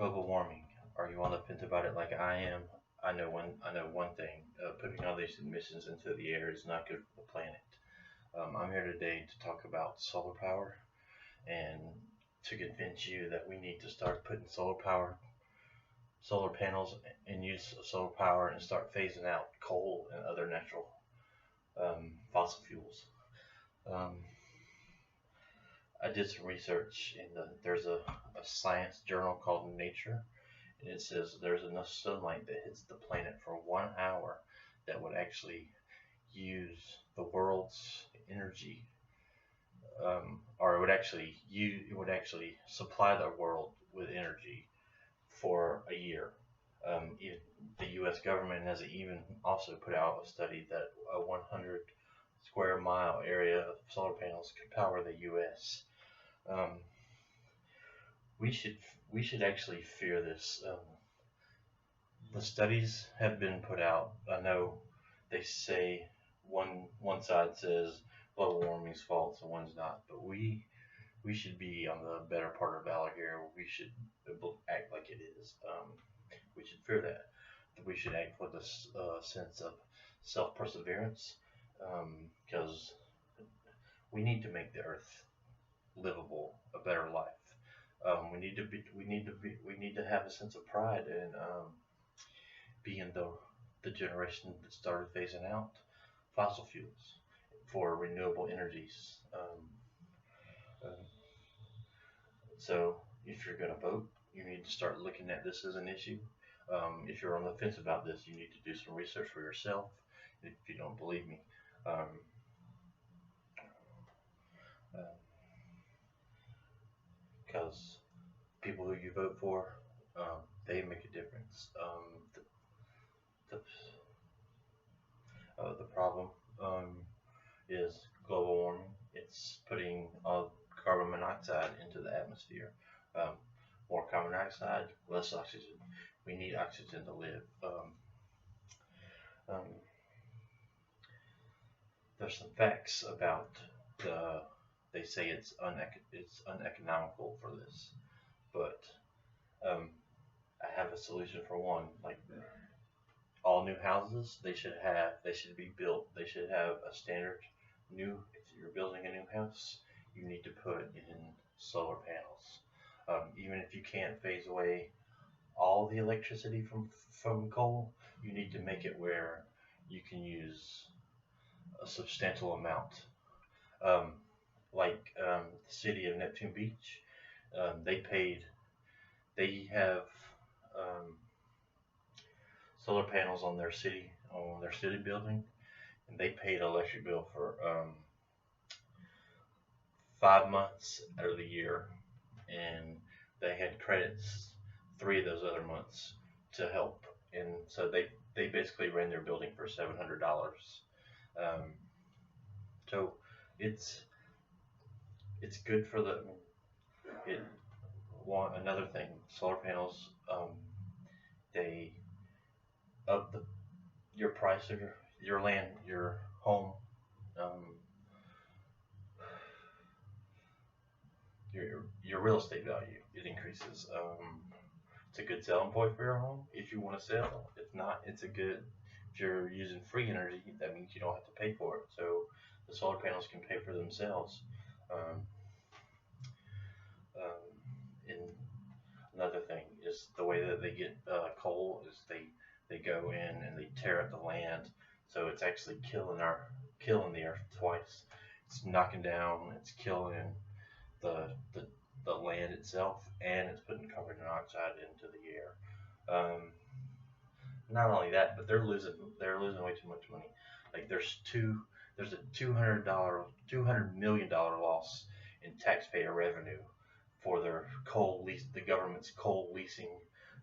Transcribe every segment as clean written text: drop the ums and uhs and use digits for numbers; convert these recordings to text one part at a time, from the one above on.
Global warming. Are you on the fence about it like I am? I know one thing. Putting all these emissions into the air is not good for the planet. I'm here today to talk about solar power and to convince you that we need to start putting solar panels, and use solar power and start phasing out coal and other natural fossil fuels. Um, I did some research there's a science journal called Nature, and it says there's enough sunlight that hits the planet for 1 hour that would actually use the world's energy, or it would actually supply the world with energy for a year. The U.S. government has even also put out a study that a 100 square mile area of solar panels could power the U.S. Um, we should we should actually fear this. The studies have been put out. I know they say one side says global warming's false and one's not, but we should be on the better part of valor here. We should act like it is. We should fear that. We should act with a sense of self perseverance, because we need to make the earth livable, a better life. We need to have a sense of pride in being the generation that started phasing out fossil fuels for renewable energies. Uh, so if you're going to vote, you need to start looking at this as an issue. If you're on the fence about this, you need to do some research for yourself. If you don't believe me, um, because people who you vote for, they make a difference. The, the problem is global warming. It's putting carbon monoxide into the atmosphere. Um, More carbon dioxide, less oxygen. We need oxygen to live. Um, there's some facts about the. They say it's uneconomical for this, but um, I have a solution for one. Like all new houses, they should be built. They should have a standard new. If you're building a new house, you need to put in solar panels. Even if you can't phase away all the electricity from coal, you need to make it where you can use a substantial amount. Um, the city of Neptune Beach, they paid. They have um, solar panels on their city building, and they paid electric bill for 5 months out of the year, and they had credits 3 of those other months to help, and so they basically ran their building for $700. Um, so it's it's good for the it. One another thing, solar panels, they up your price of your land, your home, um, your real estate value. It increases. It's a good selling point for your home if you want to sell. If not, it's a good. If you're using free energy, that means you don't have to pay for it. So the solar panels can pay for themselves. Um, um, and another thing is the way that they get coal is they go in and they tear up the land, so it's actually killing the earth twice. It's knocking down, it's killing the the, the land itself, and it's putting carbon dioxide into the air. Not only that, but they're losing way too much money. Like there's a $200 million loss in taxpayer revenue for their coal lease, the government's coal leasing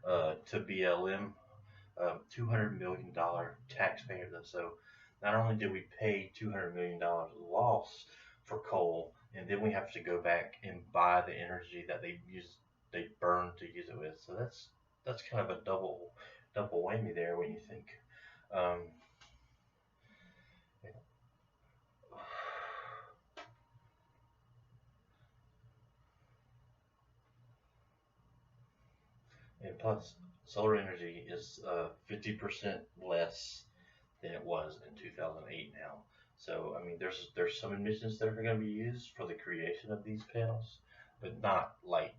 to BLM, $200 million taxpayer. So not only did we pay $200 million loss for coal, and then we have to go back and buy the energy that they burn to use it with. So that's kind of a double whammy there when you think. Um, And plus, solar energy is 50% less than it was in 2008 now. So I mean, there's some emissions that are going to be used for the creation of these panels, but not like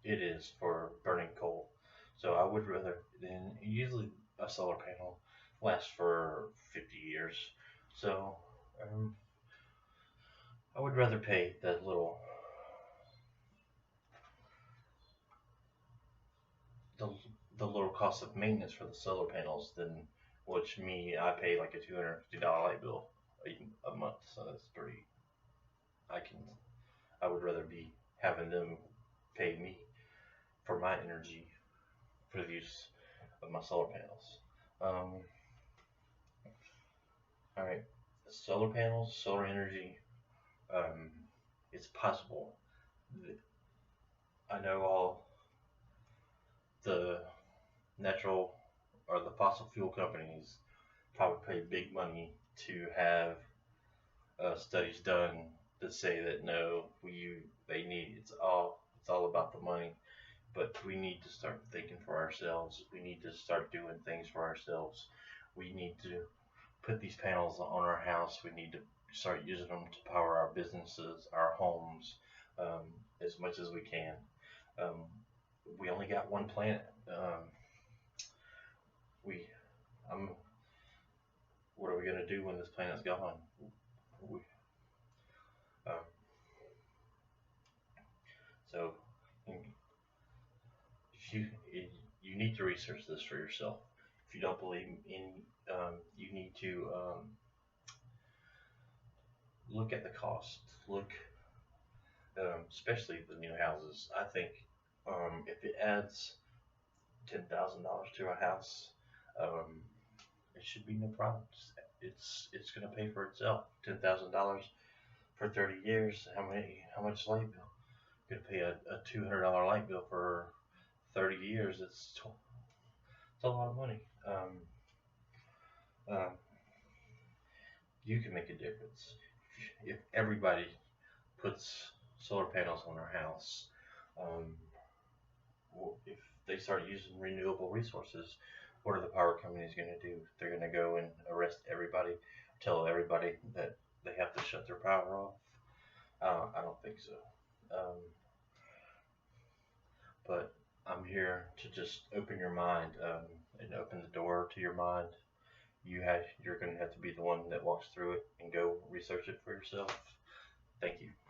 it is for burning coal. So I would rather, than usually a solar panel lasts for 50 years. So um, I would rather pay the, the little cost of maintenance for the solar panels than which me I pay like a $250 light bill a month. So that's pretty. I can I would rather be having them pay me for my energy for the use of my solar panels. Um, all right, solar panels, solar energy. Um, it's possible. I know all the natural or the fossil fuel companies probably pay big money to have studies done that say that no, they need it's all about the money. But we need to start thinking for ourselves. We need to start doing things for ourselves. We need to put these panels on our house. We need to start using them to power our businesses, our homes, um, as much as we can. Um, we only got one planet. We, I'm, what are we gonna do when this planet's gone? We, um, so, if you need to research this for yourself. If you don't believe in, you need to look at the cost. Look, especially the new houses. I think if it adds $10,000 to a house, um, it should be no problem. It's gonna pay for itself. $10,000 for 30 years. How much light bill? You're gonna pay a $200 light bill for 30 years. It's a lot of money. Um, you can make a difference if everybody puts solar panels on their house. Um, if they start using renewable resources, what are the power companies going to do? They're going to go and arrest everybody, tell everybody that they have to shut their power off. I don't think so. But I'm here to just open your mind and open the door to your mind. You're going to have to be the one that walks through it and go research it for yourself. Thank you.